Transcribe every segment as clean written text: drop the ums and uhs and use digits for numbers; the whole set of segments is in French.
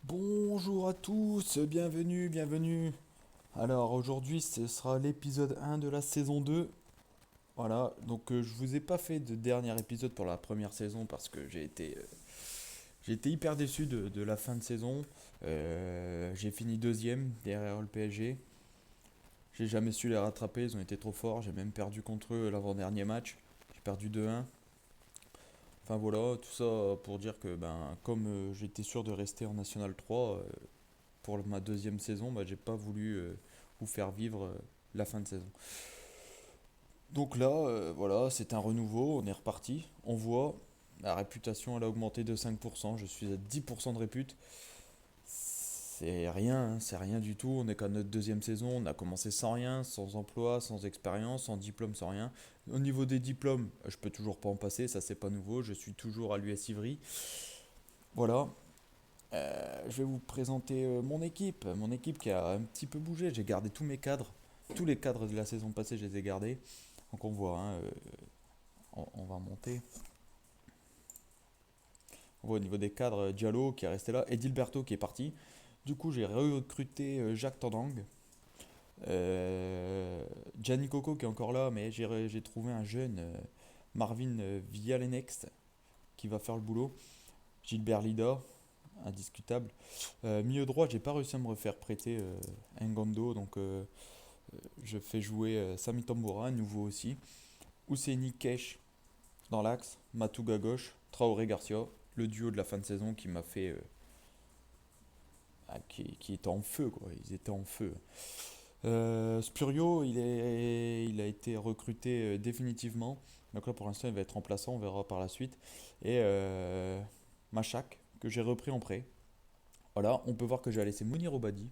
Bonjour à tous, bienvenue. Alors aujourd'hui ce sera l'épisode 1 de la saison 2. Voilà, donc je vous ai pas fait de dernier épisode pour la première saison parce que j'ai été hyper déçu de la fin de saison. J'ai fini deuxième derrière le PSG. J'ai jamais su les rattraper, ils ont été trop forts. J'ai même perdu contre eux l'avant-dernier match. J'ai perdu 2-1. Enfin voilà, tout ça pour dire que comme j'étais sûr de rester en National 3, pour ma deuxième saison, j'ai pas voulu vous faire vivre la fin de saison. Donc là, voilà, c'est un renouveau, on est reparti. On voit, la réputation elle a augmenté de 5%, je suis à 10% de répute. C'est rien, hein, c'est rien du tout. On est qu'à notre deuxième saison, on a commencé sans rien, sans emploi, sans expérience, sans diplôme, sans rien. Au niveau des diplômes, je peux toujours pas en passer, ça c'est pas nouveau, je suis toujours à l'US Ivry. Voilà, je vais vous présenter mon équipe qui a un petit peu bougé. J'ai gardé tous mes cadres, tous les cadres de la saison passée, je les ai gardés. Donc on voit, hein, on va monter. On voit au niveau des cadres Diallo qui est resté là, Edilberto qui est parti. Du coup, j'ai recruté Jacques Tendang, Gianni Coco qui est encore là, mais j'ai trouvé un jeune Marvin Vialenex qui va faire le boulot. Gilbert Lida, indiscutable. Milieu droit, j'ai pas réussi à me refaire prêter Ngando, donc je fais jouer Sami Tamboura, nouveau aussi. Ousseini Kesh dans l'axe, Matouga gauche, Traoré Garcia, le duo de la fin de saison qui m'a fait. Qui était en feu, quoi. Ils étaient en feu. Spurio, il a été recruté définitivement. Donc là, pour l'instant, il va être remplaçant, on verra par la suite. Et Machak, que j'ai repris en prêt. Voilà, on peut voir que j'ai laissé Mounir Obadi.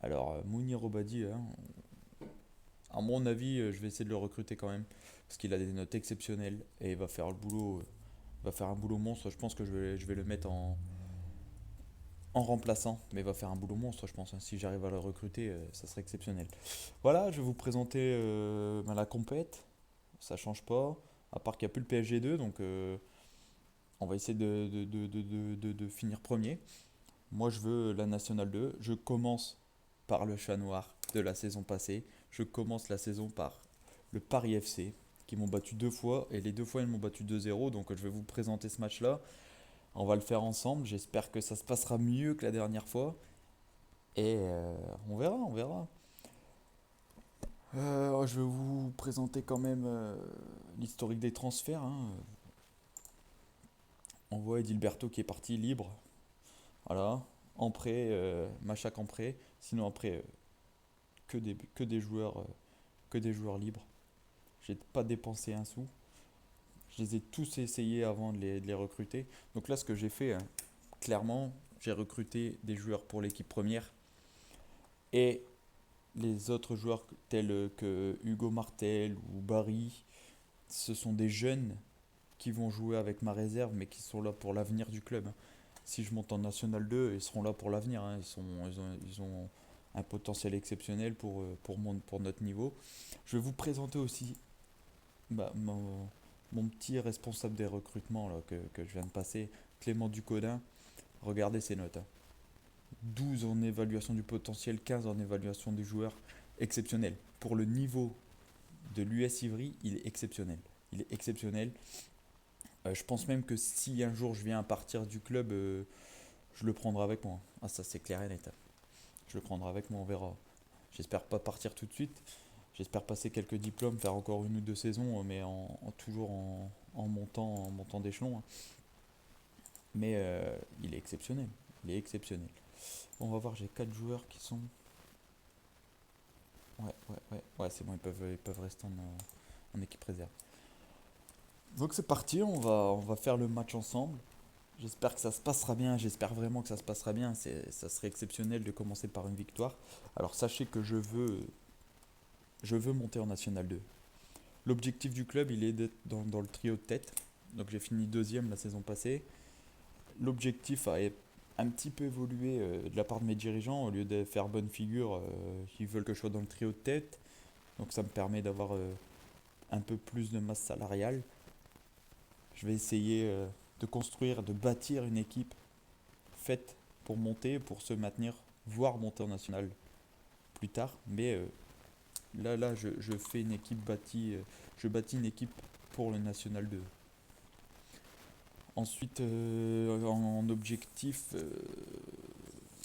Alors, Mounir Obadi, hein, à mon avis, je vais essayer de le recruter quand même. Parce qu'il a des notes exceptionnelles et il va faire le boulot. Va faire un boulot monstre. Je pense que je vais le mettre en remplaçant. Mais il va faire un boulot monstre, je pense, hein. Si j'arrive à le recruter, ça serait exceptionnel. Voilà, je vais vous présenter la compète. Ça change pas. À part qu'il n'y a plus le PSG 2. Donc, on va essayer de finir premier. Moi, je veux la Nationale 2. Je commence par le chat noir de la saison passée. Je commence la saison par le Paris FC, qui m'ont battu deux fois, et les deux fois ils m'ont battu 2-0, donc je vais vous présenter ce match-là. On va le faire ensemble, j'espère que ça se passera mieux que la dernière fois, et on verra, on verra. Je vais vous présenter quand même l'historique des transferts, hein. On voit Edilberto qui est parti libre, voilà, en prêt, Machac en prêt, sinon après que des joueurs libres. J'ai pas dépensé un sou. Je les ai tous essayés avant de les recruter. Donc là, ce que j'ai fait, hein, clairement, j'ai recruté des joueurs pour l'équipe première. Et les autres joueurs tels que Hugo Martel ou Barry, ce sont des jeunes qui vont jouer avec ma réserve, mais qui sont là pour l'avenir du club, hein. Si je monte en National 2, ils seront là pour l'avenir, hein. Ils ont un potentiel exceptionnel pour notre niveau. Je vais vous présenter aussi mon petit responsable des recrutements là, que je viens de passer, Clément Ducodin. Regardez ses notes, hein. 12 en évaluation du potentiel, 15 en évaluation du joueur. Exceptionnel. Pour le niveau de l'US Ivry, il est exceptionnel. Il est exceptionnel. Je pense même que si un jour je viens à partir du club, je le prendrai avec moi. Ah, ça c'est clair et net. Je le prendrai avec moi, on verra. J'espère pas partir tout de suite. J'espère passer quelques diplômes, faire encore une ou deux saisons, mais toujours en montant d'échelon, hein. Mais il est exceptionnel. Il est exceptionnel. Bon, on va voir, j'ai 4 joueurs qui sont. Ouais, c'est bon, ils peuvent rester en équipe réserve. Donc c'est parti, on va faire le match ensemble. J'espère que ça se passera bien, j'espère vraiment que ça se passera bien. Ça serait exceptionnel de commencer par une victoire. Alors sachez que je veux monter en National 2. L'objectif du club, il est d'être dans le trio de tête. Donc j'ai fini deuxième la saison passée. L'objectif a un petit peu évolué de la part de mes dirigeants. Au lieu de faire bonne figure, ils veulent que je sois dans le trio de tête. Donc ça me permet d'avoir un peu plus de masse salariale. Je vais essayer de construire, de bâtir une équipe faite pour monter, pour se maintenir, voire monter en national plus tard. Mais là, je fais une équipe bâtie, je bâtis une équipe pour le national 2. Ensuite, en objectif,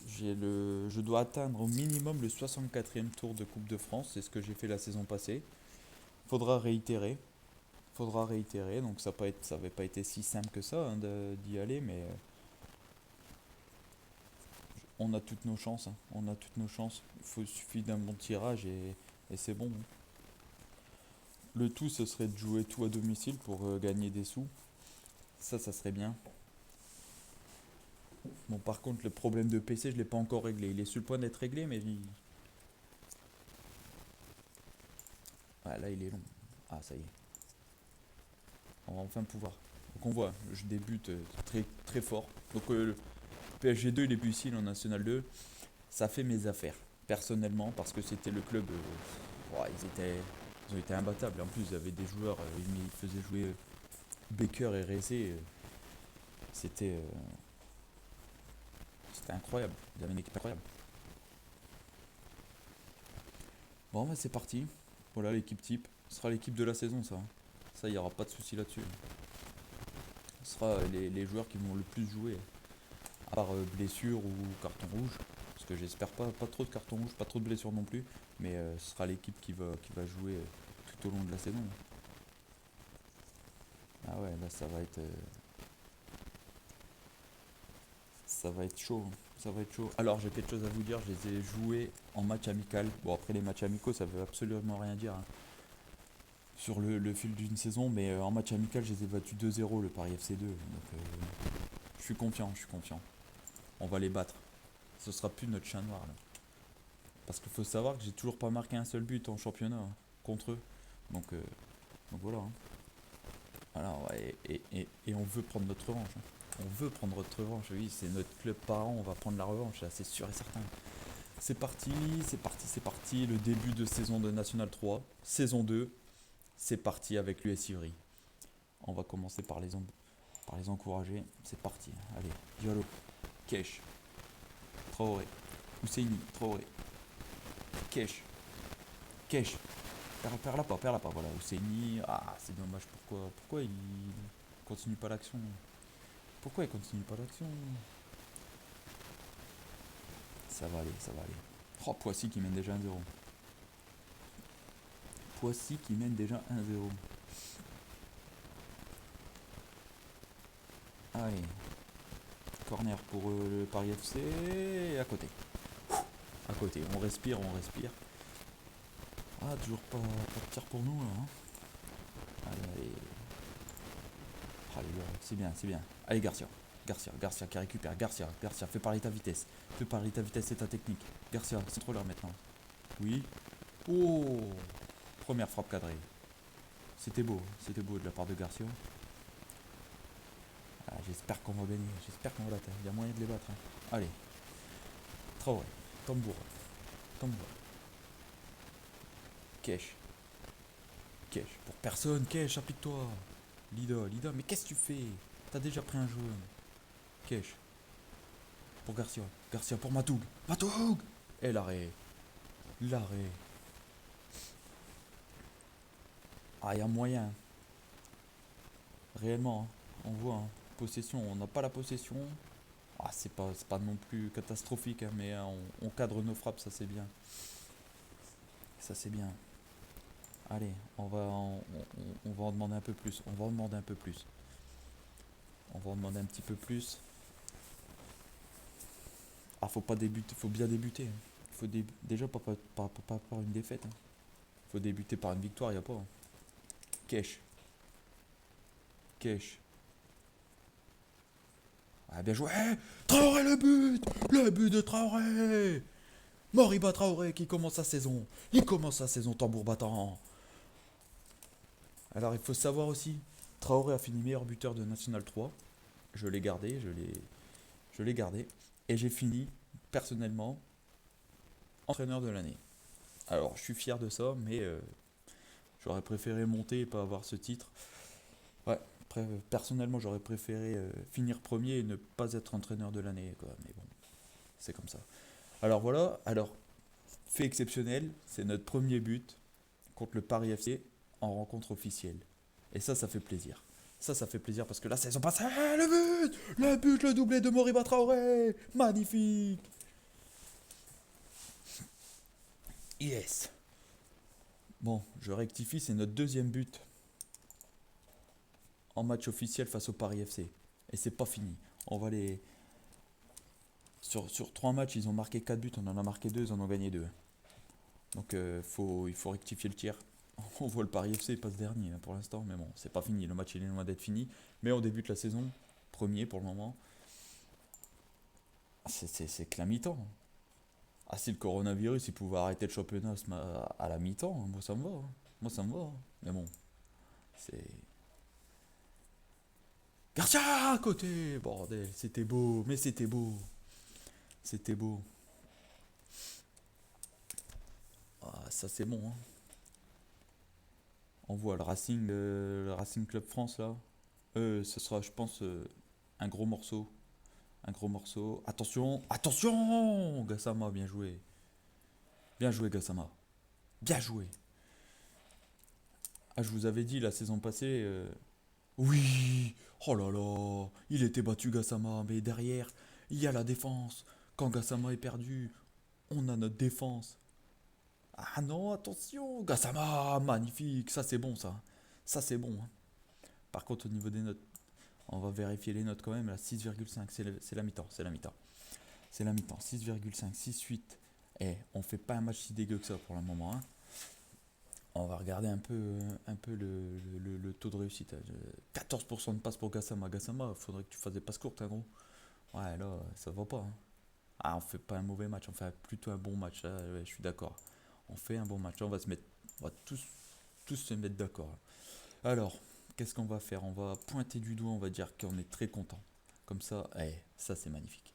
je dois atteindre au minimum le 64e tour de Coupe de France. C'est ce que j'ai fait la saison passée. Faudra réitérer. Faudra réitérer. Donc ça n'avait pas été si simple que ça hein, d'y aller, mais on a toutes nos chances. Hein. On a toutes nos chances. Suffit d'un bon tirage et c'est bon. Hein. Le tout, ce serait de jouer tout à domicile pour gagner des sous. Ça serait bien. Bon, par contre, le problème de PC, je l'ai pas encore réglé. Il est sur le point d'être réglé, mais ah, là, il est long. Ah, ça y est. On va enfin pouvoir. Donc on voit, je débute très, très fort. Donc le PSG2, il est plus ici en National 2. Ça fait mes affaires, personnellement, parce que c'était le club. Ouais, ils ont été imbattables. En plus, ils avaient des joueurs, ils faisaient jouer Baker et Ressé. C'était c'était incroyable. Ils avaient une équipe incroyable. Bon, bah, c'est parti. Voilà l'équipe type. Ce sera l'équipe de la saison, ça. Hein. Ça, il n'y aura pas de souci là-dessus. Ce sera les joueurs qui vont le plus jouer. À part blessure ou carton rouge. Parce que j'espère pas trop de carton rouge, pas trop de blessures non plus. Mais ce sera l'équipe qui va jouer tout au long de la saison. Ah ouais, là ça va être chaud. Ça va être chaud. Alors j'ai quelque chose à vous dire, je les ai joués en match amical. Bon après les matchs amicaux ça veut absolument rien dire hein, sur le fil d'une saison, mais en match amical je les ai battus 2-0 le Paris FC2. Donc je suis confiant, je suis confiant. On va les battre. Ce sera plus notre chat noir là. Parce qu'il faut savoir que j'ai toujours pas marqué un seul but en championnat hein, contre eux. Donc, euh, donc voilà. Hein. Alors, ouais, et on veut prendre notre revanche. Hein. On veut prendre notre revanche, oui, c'est notre club parent, on va prendre la revanche, là, c'est sûr et certain. C'est parti, c'est parti, c'est parti. Le début de saison de National 3, saison 2, c'est parti avec l'US Ivry. On va commencer par les encourager. C'est parti. Allez, Diallo, Kesh, Traoré, Ousseini, Traoré, Kesh, Kesh. Perds la pas, voilà. Ousseini, ah, c'est dommage. Pourquoi il continue pas l'action? Pourquoi il continue pas l'action? Ça va aller, ça va aller. Oh, Poissy qui mène déjà 1-0. Poissy qui mène déjà 1-0. Allez. Corner pour le Paris FC. Et à côté. À côté. On respire, on respire. Ah, toujours pas de tir pour nous là. Hein. Allez, allez. Allez, c'est bien, c'est bien. Allez, Garcia. Garcia qui récupère. Garcia, fais parler ta vitesse. Fais parler ta vitesse et ta technique. Garcia, contrôleur maintenant. Oui. Oh, première frappe cadrée. C'était beau de la part de Garcia. Ah, j'espère qu'on va gagner, j'espère qu'on va l'atteindre. Il y a moyen de les battre. Hein. Allez, Traoré, Tambour, Kesh, pour personne, Kesh, applique-toi. Lida, mais qu'est-ce que tu fais? T'as déjà pris un jaune. Kesh, pour Garcia pour Matoug. Et l'arrêt. Ah, il y a moyen, réellement, hein. On voit, hein. Possession, on n'a pas la possession. Ah, c'est pas non plus catastrophique, hein, mais on cadre nos frappes, ça c'est bien. Ça c'est bien. Allez, on va en demander un peu plus. On va en demander un peu plus. On va en demander un petit peu plus. Ah, faut pas débuter, faut bien débuter. Hein. Déjà pas par une défaite. Hein. Faut débuter par une victoire, y a pas. Hein. Kesh. Ah, bien joué. Traoré le but de Traoré. Moriba Traoré qui commence sa saison. Il commence sa saison tambour battant. Alors il faut savoir aussi, Traoré a fini meilleur buteur de National 3. Je l'ai gardé, je l'ai gardé. Et j'ai fini, personnellement, entraîneur de l'année. Alors je suis fier de ça, mais j'aurais préféré monter et pas avoir ce titre. Ouais, personnellement j'aurais préféré finir premier et ne pas être entraîneur de l'année. Quoi. Mais bon, C'est comme ça. Alors voilà, alors, fait exceptionnel, c'est notre premier but contre le Paris FC en rencontre officielle. Et ça fait plaisir. Ça fait plaisir parce que la saison passée, le doublé de Moriba Traoré, magnifique. Yes. Bon, je rectifie, c'est notre deuxième but en match officiel face au Paris FC. Et c'est pas fini. On va les. Sur 3 matchs, ils ont marqué 4 buts, on en a marqué 2, ils en ont gagné 2. Donc il faut rectifier le tir. On voit le Paris FC passe dernier pour l'instant, mais bon, c'est pas fini. Le match il est loin d'être fini. Mais on débute la saison, premier pour le moment. C'est que la mi-temps. Ah, si le coronavirus il pouvait arrêter le championnat à la mi-temps, moi ça me va. Moi ça me va. Mais bon, c'est. Garcia à côté. Bordel, c'était beau, mais c'était beau. C'était beau. Ah, ça c'est bon. Hein. On voit le Racing Club France là. Ce sera, je pense, un gros morceau. Un gros morceau. Attention, attention Gassama, bien joué. Bien joué Gassama. Bien joué. Ah, je vous avais dit la saison passée. Oui. Oh là là. Il était battu Gassama, mais derrière, il y a la défense. Quand Gassama est perdu, on a notre défense. Ah non, attention Gassama, magnifique. Ça c'est bon ça. Ça c'est bon. Hein. Par contre, au niveau des notes, on va vérifier les notes quand même. Là, 6,5, c'est la mi-temps. C'est la mi-temps. C'est la mi-temps. 6,5, 6,8. Et on fait pas un match si dégueu que ça pour le moment. Hein. On va regarder un peu le taux de réussite. 14% de passes pour Gassama. Gassama, il faudrait que tu fasses des passes courtes, hein, gros. Ouais, là, ça va pas. Hein. Ah, on fait pas un mauvais match. On fait plutôt un bon match. Là, ouais, je suis d'accord. On fait un bon match. On va se mettre. On va tous se mettre d'accord. Alors, qu'est-ce qu'on va faire? On va pointer du doigt. On va dire qu'on est très content. Comme ça, ça c'est magnifique.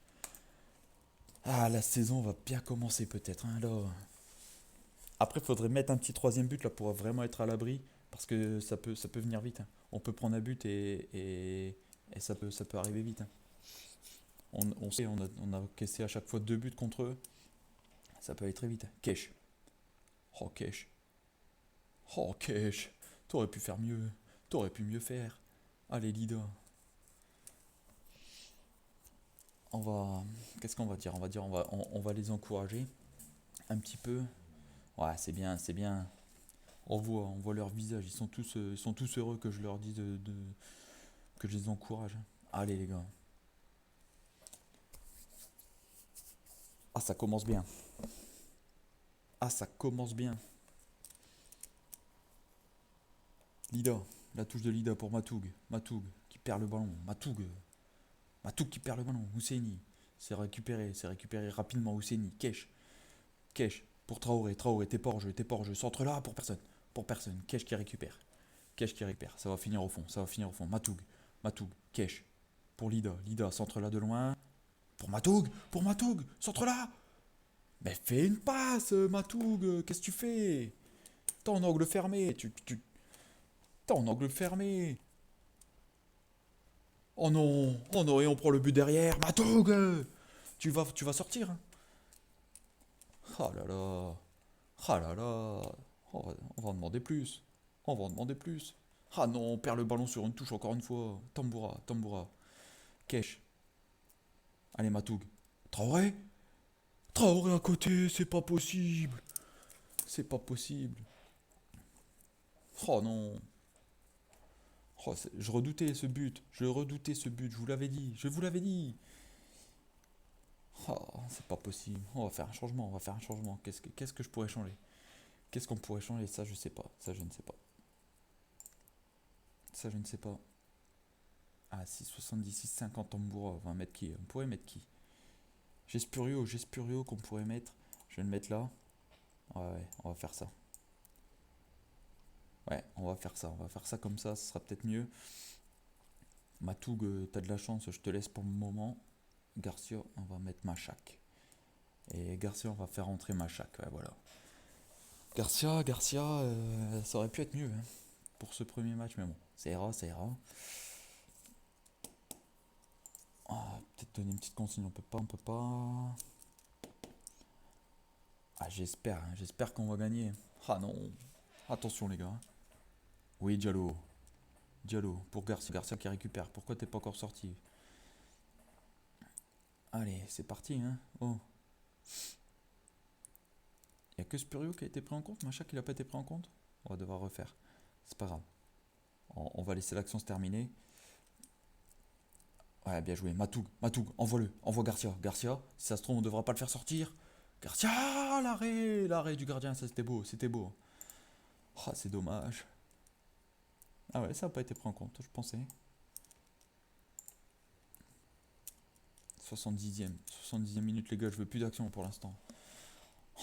Ah, la saison va bien commencer peut-être. Hein, là. Après, il faudrait mettre un petit troisième but là pour vraiment être à l'abri. Parce que ça peut venir vite. Hein. On peut prendre un but et ça peut arriver vite. Hein. On sait, on a caissé à chaque fois 2 buts contre eux. Ça peut aller très vite. Kesh. Oh, Kesh. Oh, Kesh. T'aurais pu faire mieux. T'aurais pu mieux faire. Allez, Lida. On va. Qu'est-ce qu'on va dire? On va dire on va les encourager un petit peu. Ouais, c'est bien, c'est bien. On voit leur visage. Ils sont tous heureux que je leur dise que je les encourage. Allez, les gars. Ah, ça commence bien. Ah, ça commence bien. Lida. La touche de Lida pour Matoug. Matoug qui perd le ballon. Matoug qui perd le ballon. Husseini. C'est récupéré rapidement. Husseini. Kesh. Pour Traoré. Traoré, t'es pas hors jeu. Centre là pour personne. Pour personne. Kesh qui récupère. Kesh qui récupère. Ça va finir au fond. Ça va finir au fond. Matoug. Kesh. Pour Lida. Lida, centre là de loin. Pour Matoug. Centre là. Mais fais une passe, Matoug. Qu'est-ce que tu fais? T'es en angle fermé. T'es en angle fermé. Oh non. Oh non. Et on prend le but derrière. Matoug. Tu vas sortir. Hein. Oh là là. Ah là là. On va en demander plus. On va en demander plus. Ah non, on perd le ballon sur une touche encore une fois. Tamboura. Kesh. Allez, Matoug. Traoré. Traoré à côté, c'est pas possible. C'est pas possible. Oh non. Oh, je redoutais ce but. Je vous l'avais dit. Je vous l'avais dit. Oh, c'est pas possible. On va faire un changement. Qu'est-ce que je pourrais changer? Qu'est-ce qu'on pourrait changer? Ça, je sais pas. Ça, je ne sais pas. Ça, je ne sais pas. Ah, 6,70, 6,50 Tamboura. On va mettre qui? On pourrait mettre qui? J'ai Spurio qu'on pourrait mettre. Je vais le mettre là. Ouais, on va faire ça. Ouais, on va faire ça. On va faire ça comme ça sera peut-être mieux. Matoug, t'as de la chance, je te laisse pour le moment. Garcia, on va mettre Machak. Et Garcia, on va faire rentrer Machak. Ouais, voilà. Garcia, ça aurait pu être mieux hein, pour ce premier match, mais bon, ça ira. Oh, donner une petite consigne, on peut pas. Ah, j'espère, hein, j'espère qu'on va gagner. Ah non. Attention les gars. Oui, Diallo. Diallo pour Garcia. Garcia qui récupère. Pourquoi t'es pas encore sorti? Allez, c'est parti, hein. Oh. Il y a que Spurio qui a été pris en compte. Macha qui n'a pas été pris en compte. On va devoir refaire. C'est pas grave. On va laisser l'action se terminer. Ouais, bien joué. Matoug, Matoug, envoie-le. Envoie Garcia. Garcia, si ça se trouve, on devra pas le faire sortir. Garcia, l'arrêt du gardien, ça c'était beau, c'était beau. Ah, c'est dommage. Ah ouais, ça n'a pas été pris en compte, je pensais. 70e minute, les gars, je veux plus d'action pour l'instant.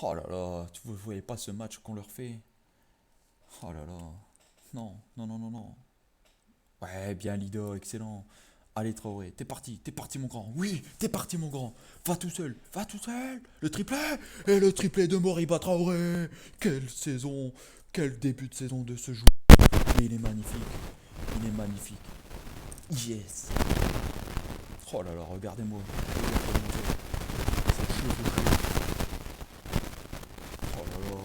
Oh là là, vous voyez pas ce match qu'on leur fait? Oh là là. Non, non, non, non, non. Ouais, bien leader, excellent. Allez Traoré, t'es parti mon grand. Oui, t'es parti mon grand. Va tout seul. Le triplé et le triplé de Moriba Traoré. Quelle saison, quel début de saison de ce joueur. Et il est magnifique, il est magnifique. Yes. Oh là là, regardez-moi. C'est chevauché. Oh là là.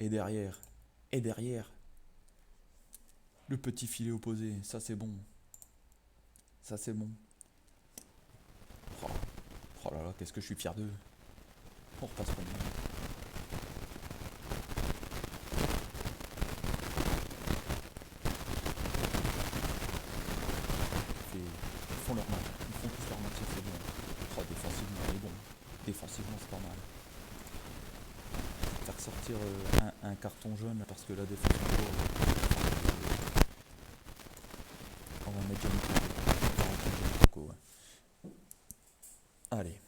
Et derrière, le petit filet opposé. Ça c'est bon. Ça c'est bon. Oh, oh là là, qu'est-ce que je suis fier d'eux. On repasse pour moi. Ils font leur match. Ils font tous leur match, ça c'est bon. Oh, défensivement, il est bon. Défensivement, c'est pas mal. Faire sortir un carton jaune parce que la défense on va mettre Johnny Coco. Ouais. Allez.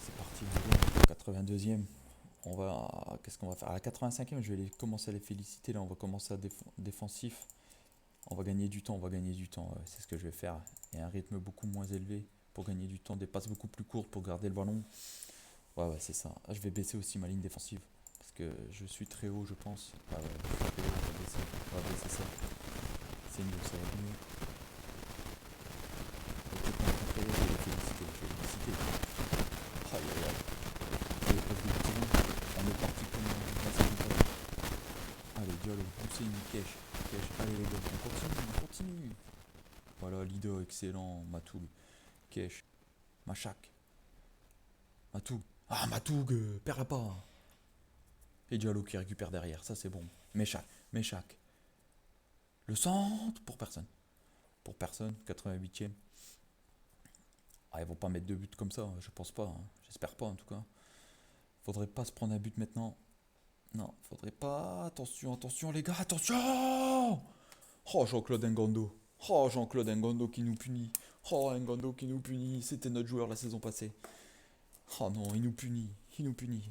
C'est parti. 82e. On va. Qu'est-ce qu'on va faire? À la 85e, je vais commencer à les féliciter. Là, on va commencer à défensif. On va gagner du temps, on va gagner du temps. C'est ce que je vais faire. Et un rythme beaucoup moins élevé pour gagner du temps. Des passes beaucoup plus courtes pour garder le ballon. Ouais, ouais, c'est ça. Je vais baisser aussi ma ligne défensive. Parce que je suis très haut, je pense. Ah ouais, je suis très haut, on va baisser ça. C'est mieux, ça va être mieux. Ok, concentré, je vais les féliciter. Je vais les féliciter. Aïe, aïe, aïe. C'est pas du tout. On est parti comme la saison passée. Allez, Diallo, poussez une cache. Allez les gars, on continue. Voilà, leader excellent, Matoug, Kesh, Machak, Matoug. Ah, Matoug, perds pas. Et Diallo qui récupère derrière, ça c'est bon. Meshak. Le centre pour personne. 88e. Ah, ils vont pas mettre de but comme ça, je pense pas. Hein. J'espère pas en tout cas. Faudrait pas se prendre un but maintenant. Non, faudrait pas. Attention les gars, attention. Oh, Jean-Claude Ngondo. Oh, Jean-Claude Ngondo qui nous punit. Oh, Ngondo qui nous punit. C'était notre joueur la saison passée. Oh non, il nous punit.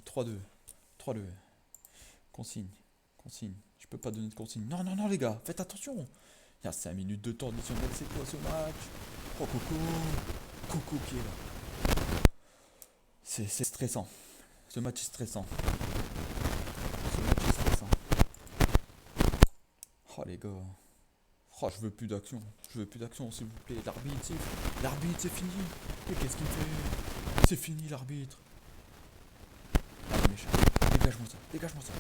3-2. 3-2. Consigne. Je peux pas donner de consigne. Non, non, non, les gars, faites attention. Il y a 5 minutes de temps additionnel, c'est quoi ce match? Oh, Coco. Coco qui est là. C'est stressant. Ce match est stressant. Oh, les gars. Oh, je veux plus d'action. S'il vous plaît. L'arbitre, c'est fini. Mais qu'est-ce qu'il fait? C'est fini, l'arbitre. Allez, méchant. Dégage-moi ça.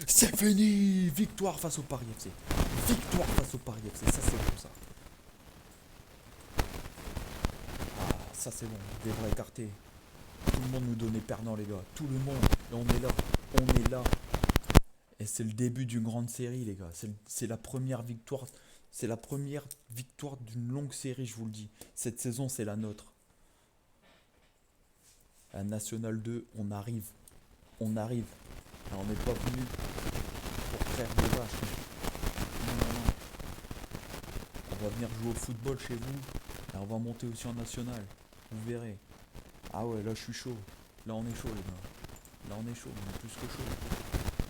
C'est fini. Victoire face au Paris FC. Ça, c'est bon, ça. Ah, ça, c'est bon. Des vrais écartés. Tout le monde nous donnait perdant, les gars. Tout le monde. Et on est là. Et c'est le début d'une grande série, les gars. C'est la première victoire. C'est la première victoire d'une longue série, je vous le dis. Cette saison, c'est la nôtre. À National 2, on arrive. Alors, on n'est pas venu pour faire des vaches. Non. On va venir jouer au football chez vous. Et on va monter aussi en national. Vous verrez. Ah ouais, là je suis chaud. Là on est chaud, les gars. On est plus que chaud.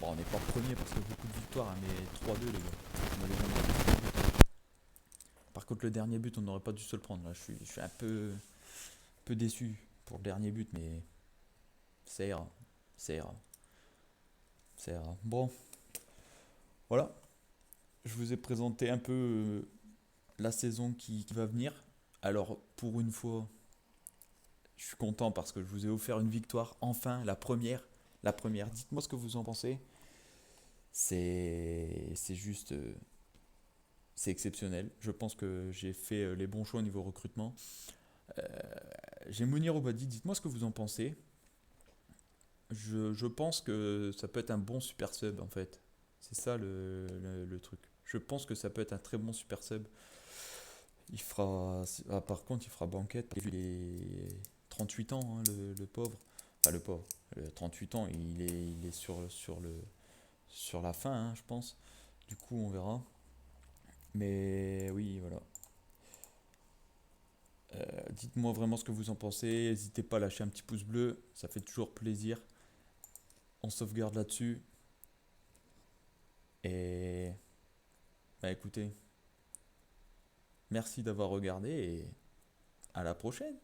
Bon, on n'est pas premier parce qu'il y a beaucoup de victoires, hein, mais 3-2, les gars. On a les mêmes. Par contre, le dernier but, on n'aurait pas dû se le prendre. Là, je suis un peu déçu pour le dernier but, mais ça ira. Bon, voilà. je vous ai présenté un peu la saison qui va venir. Alors, pour une fois, je suis content parce que je vous ai offert une victoire, enfin, la première. La première. Dites-moi ce que vous en pensez. C'est juste. C'est exceptionnel. Je pense que j'ai fait les bons choix au niveau recrutement. J'ai Mounir Obadi, dites-moi ce que vous en pensez. Je pense que ça peut être un bon super sub en fait. C'est ça le truc. Je pense que ça peut être un très bon super sub. Il fera. Par contre, il fera banquette. Il est 38 ans, hein, le pauvre. Enfin, le pauvre. 38 ans, il est sur la fin, hein, je pense. Du coup, on verra. Mais oui, voilà. Dites-moi vraiment ce que vous en pensez. N'hésitez pas à lâcher un petit pouce bleu. Ça fait toujours plaisir. On sauvegarde là-dessus. Et bah écoutez, merci d'avoir regardé et à la prochaine.